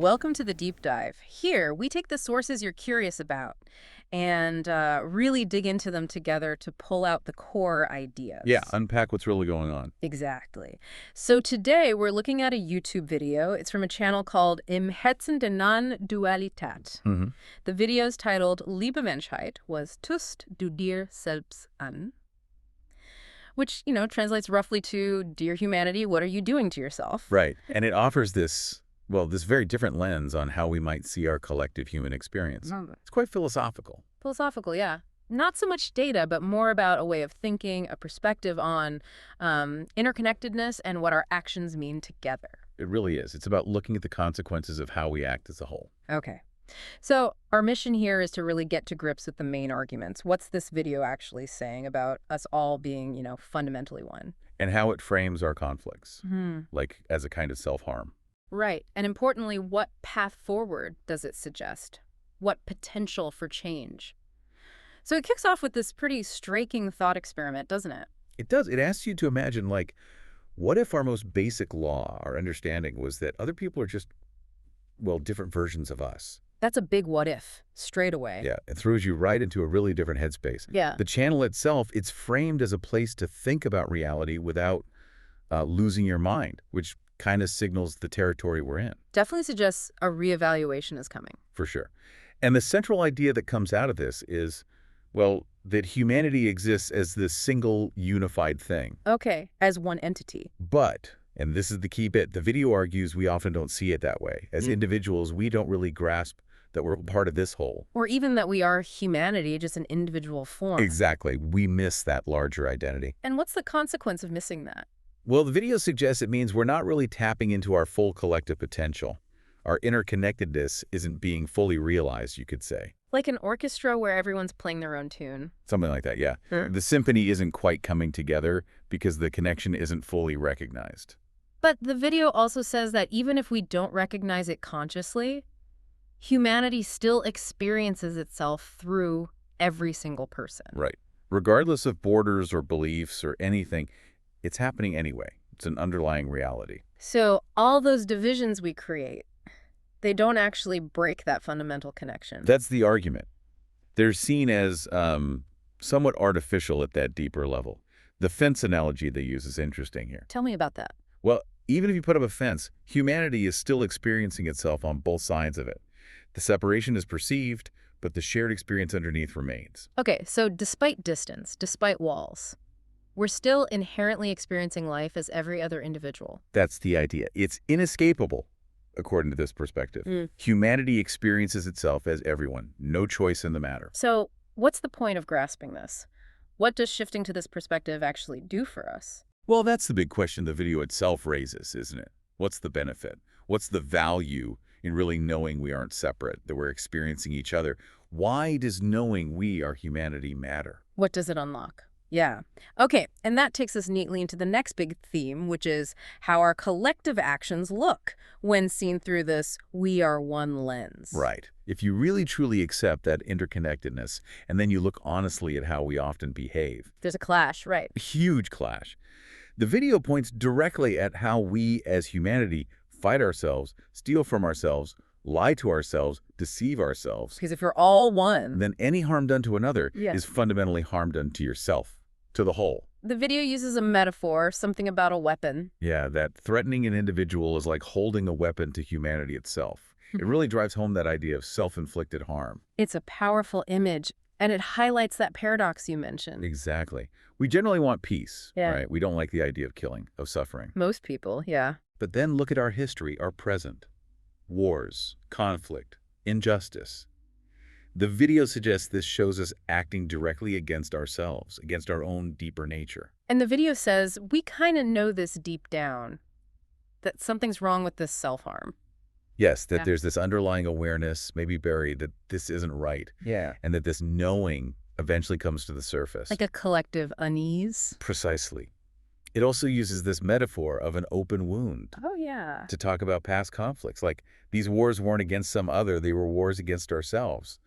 welcome to the deep dive. Here, we take the sources you're curious about and really dig into them together to pull out the core Yeah, ideas. unpack what's really going on. Exactly. So today, we're looking at a YouTube video. It's from a channel called Im Herzen der Non-dualität. hmm The video is titled Liebe Menschheit, was tust du dir selbst an? Which, translates roughly to Dear Humanity, what are you doing to yourself? Right. And it offers this, well, this very different lens on how we might see our collective human experience. It's quite philosophical. Philosophical, yeah. Not so much data, but more about a way of thinking, a perspective on interconnectedness and what our actions mean together. It really is. It's about looking at the consequences of how we act as a whole. Okay. So our mission here is to really get to grips with the main arguments. What's this video actually saying about us all being, fundamentally one? And how it frames our conflicts, Hmm. like as a kind of self-harm. Right. And importantly, what path forward does it suggest? What potential for change? So it kicks off with this pretty striking thought experiment, doesn't it? It does. It asks you to imagine, like, what if our most basic law, our understanding, was that other people are just, well, different versions of us? That's a big what if, straight away. Yeah, it throws you right into a really different headspace. Yeah. The channel itself, it's framed as a place to think about reality without losing your mind, which kind of signals the territory we're in, Definitely suggests a reevaluation is coming. for sure. And the central idea that comes out of this is, well, that humanity exists as this single unified thing. Okay, as one entity. But, and this is the key bit, the video argues we often don't see it that way. As individuals, we don't really grasp that we're part of this whole. Or even that we are humanity, just an individual form. Exactly. We miss that larger identity. And what's the consequence of missing that? Well, the video suggests it means we're not really tapping into our full collective potential. Our interconnectedness isn't being fully realized, you could say. Like an orchestra where everyone's playing their own tune. Something like that, yeah. Sure. The symphony isn't quite coming together because the connection isn't fully recognized. But the video also says that even if we don't recognize it consciously, humanity still experiences itself through every single person. Right. Regardless of borders or beliefs or anything, it's happening anyway. It's an underlying reality. So all those divisions we create, they don't actually break that fundamental connection. That's the argument. They're seen as somewhat artificial at that deeper level. The fence analogy they use is interesting here. Tell me about that. Well, even if you put up a fence, humanity is still experiencing itself on both sides of it. The separation is perceived, but the shared experience underneath remains. Okay, so despite distance, despite walls, we're still inherently experiencing life as every other individual. That's the idea. It's inescapable, according to this perspective. Humanity experiences itself as everyone, no choice in the matter. So what's the point of grasping this? What does shifting to this perspective actually do for us? Well, that's the big question the video itself raises, isn't it? What's the benefit? What's the value in really knowing we aren't separate, that we're experiencing each other? Why does knowing we are humanity matter? What does it unlock? Yeah. Okay, and that takes us neatly into the next big theme, which is how our collective actions look when seen through this we are one lens. Right. If you really truly accept that interconnectedness, and then you look honestly at how we often behave, There's a clash, right? a huge clash. The video points directly at how we as humanity fight ourselves, steal from ourselves, lie to ourselves, deceive ourselves. Because if you're all one, Then any harm done to another Yeah. is fundamentally harm done to yourself, to the whole. the video uses a metaphor, something about a weapon. Yeah, that threatening an individual is like holding a weapon to humanity itself. It really drives home that idea of self-inflicted harm. It's a powerful image, and it highlights that paradox you mentioned. Exactly. We generally want peace, Yeah. right? We don't like the idea of killing, of suffering. Most people, yeah. But then look at our history, our present. Wars, conflict, injustice. The video suggests this shows us acting directly against ourselves, against our own deeper nature. And the video says we kind of know this deep down, that something's wrong with this self-harm. Yes, that Yeah. there's this underlying awareness, maybe buried, that this isn't right, Yeah. and that this knowing eventually comes to the surface. Like a collective unease. Precisely. It also uses this metaphor of an open wound Oh, yeah. to talk about past conflicts. Like, these wars weren't against some other, they were wars against ourselves.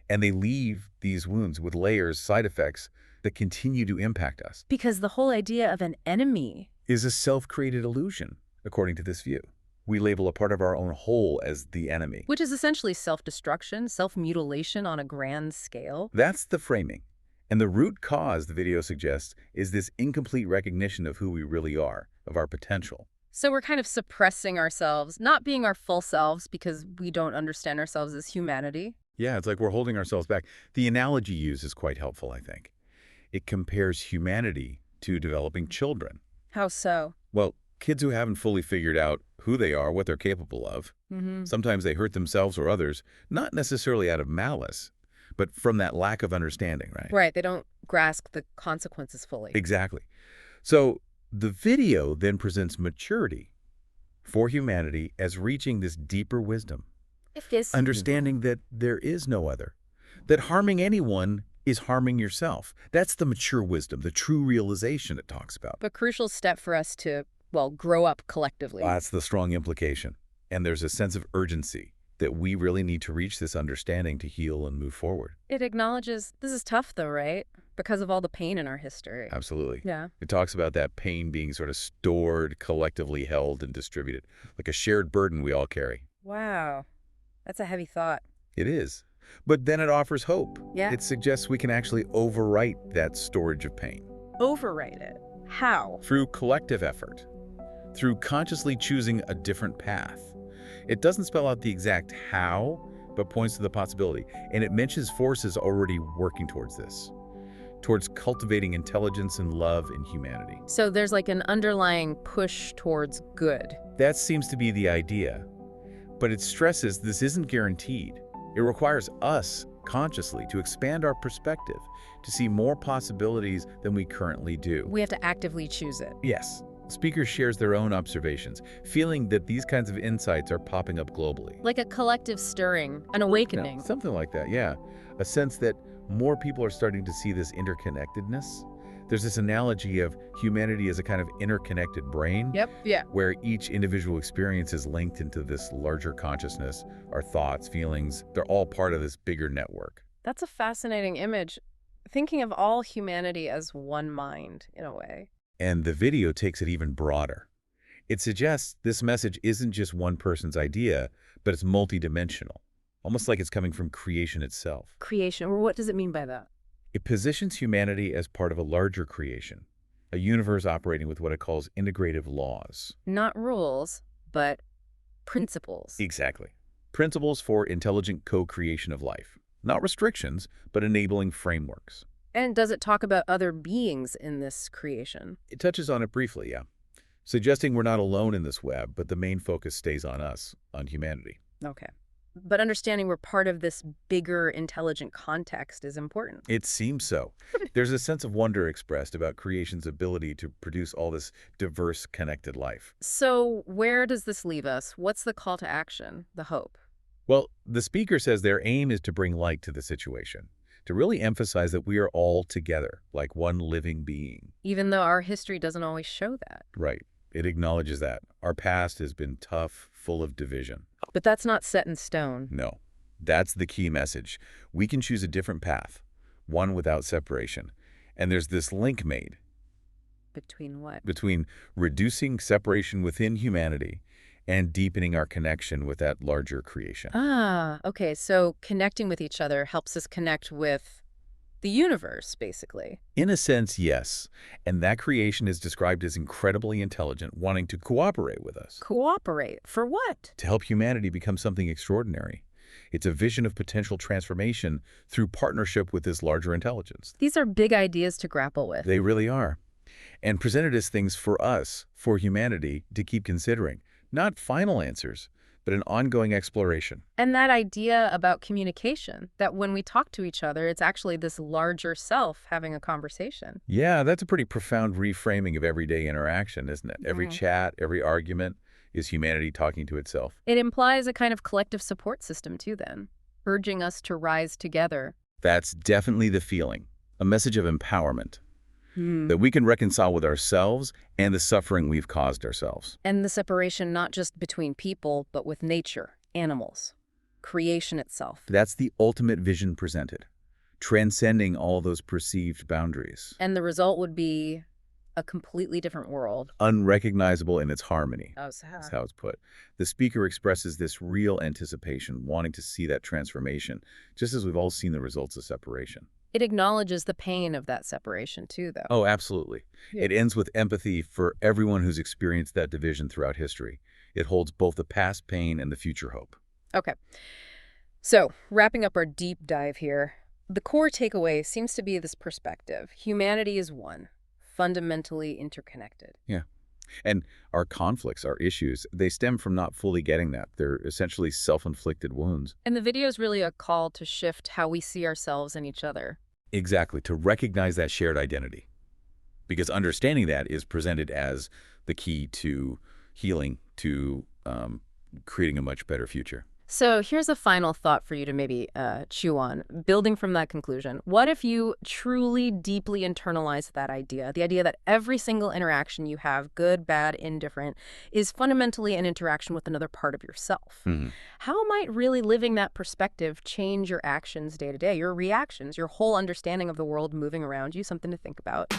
And they leave these wounds with layers, side effects that continue to impact us. Because the whole idea of an enemy Is a self-created illusion, according to this view. We label a part of our own whole as the enemy. Which is essentially self-destruction, self-mutilation on a grand scale. That's the framing. And the root cause, the video suggests, is this incomplete recognition of who we really are, of our potential. So we're kind of suppressing ourselves, not being our full selves because we don't understand ourselves as humanity. Yeah, it's like we're holding ourselves back. The analogy used is quite helpful, I think. It compares humanity to developing children. How so? Well, kids who haven't fully figured out who they are, what they're capable of, sometimes they hurt themselves or others, not necessarily out of malice, but from that lack of understanding, right? Right, they don't grasp the consequences fully. Exactly. So the video then presents maturity for humanity as reaching this deeper wisdom, If this understanding that there is no other, that harming anyone is harming yourself. That's the mature wisdom, the true realization it talks about. a crucial step for us to, well, grow up collectively. That's the strong implication. And there's a sense of urgency that we really need to reach this understanding to heal and move forward. It acknowledges this is tough though, right? Because of all the pain in our history. Absolutely. Yeah. It talks about that pain being sort of stored, collectively held, and distributed, like a shared burden we all carry. Wow. That's a heavy thought. It is. But then it offers hope. Yeah. It suggests we can actually overwrite that storage of pain. Override it. How? Through collective effort. Through consciously choosing a different path. It doesn't spell out the exact how, but points to the possibility. And it mentions forces already working towards this. Towards cultivating intelligence and love in humanity. So there's like an underlying push towards good. That seems to be the idea. But it stresses this isn't guaranteed. It requires us, consciously, to expand our perspective, to see more possibilities than we currently do. We have to actively choose it. Yes. Speaker shares their own observations, feeling that these kinds of insights are popping up globally. Like a collective stirring, an awakening. Something like that, yeah. A sense that more people are starting to see this interconnectedness. There's this analogy of humanity as a kind of interconnected brain. Yep, yeah. Where each individual experience is linked into this larger consciousness. Our thoughts, feelings, they're all part of this bigger network. That's a fascinating image. Thinking of all humanity as one mind, in a way. And the video takes it even broader. It suggests this message isn't just one person's idea, but it's multidimensional, almost like it's coming from creation itself. Creation, or what does it mean by that? It positions humanity as part of a larger creation, a universe operating with what it calls integrative laws. Not rules, but principles. Exactly. Principles for intelligent co-creation of life. Not restrictions, but enabling frameworks. And does it talk about other beings in this creation? It touches on it briefly, yeah. Suggesting we're not alone in this web, but the main focus stays on us, on humanity. Okay. But understanding we're part of this bigger, intelligent context is important. It seems so. There's a sense of wonder expressed about creation's ability to produce all this diverse, connected life. So where does this leave us? What's the call to action, the hope? Well, the speaker says their aim is to bring light to the situation, to really emphasize that we are all together, like one living being. Even though our history doesn't always show that. Right. It acknowledges that. Our past has been tough, full of division. But that's not set in stone. No. That's the key message. We can choose a different path, one without separation. And there's this link made. Between what? Between reducing separation within humanity and deepening our connection with that larger creation. Ah, okay. So connecting with each other helps us connect with the universe, basically. In a sense, yes. And that creation is described as incredibly intelligent, wanting to cooperate with us. Cooperate? For what? To help humanity become something extraordinary. It's a vision of potential transformation through partnership with this larger intelligence. These are big ideas to grapple with. They really are. And presented as things for us, for humanity, to keep considering. Not final answers, but an ongoing exploration. And that idea about communication, that when we talk to each other, it's actually this larger self having a conversation. Yeah, that's a pretty profound reframing of everyday interaction, isn't it? Every chat, every argument is humanity talking to itself. It implies a kind of collective support system too then, urging us to rise together. That's definitely the feeling, a message of empowerment. That we can reconcile with ourselves and the suffering we've caused ourselves. And the separation not just between people, but with nature, animals, creation itself. That's the ultimate vision presented, transcending all those perceived boundaries. And the result would be a completely different world. Unrecognizable in its harmony. Oh, Is sad. how it's put. The speaker expresses this real anticipation, wanting to see that transformation, just as we've all seen the results of separation. It acknowledges the pain of that separation, too, though. Oh, absolutely. Yeah. It ends with empathy for everyone who's experienced that division throughout history. It holds both the past pain and the future hope. Okay. So, wrapping up our deep dive here, the core takeaway seems to be this perspective. Humanity is one, fundamentally interconnected. Yeah. And our conflicts, our issues, they stem from not fully getting that. They're essentially self-inflicted wounds. And the video is really a call to shift how we see ourselves and each other. Exactly, to recognize that shared identity. Because understanding that is presented as the key to healing, to creating a much better future. So here's a final thought for you to maybe chew on, building from that conclusion. What if you truly, deeply internalize that idea, the idea that every single interaction you have, good, bad, indifferent, is fundamentally an interaction with another part of yourself? Mhm. How might really living that perspective change your actions day to day, your reactions, your whole understanding of the world moving around you? Something to think about.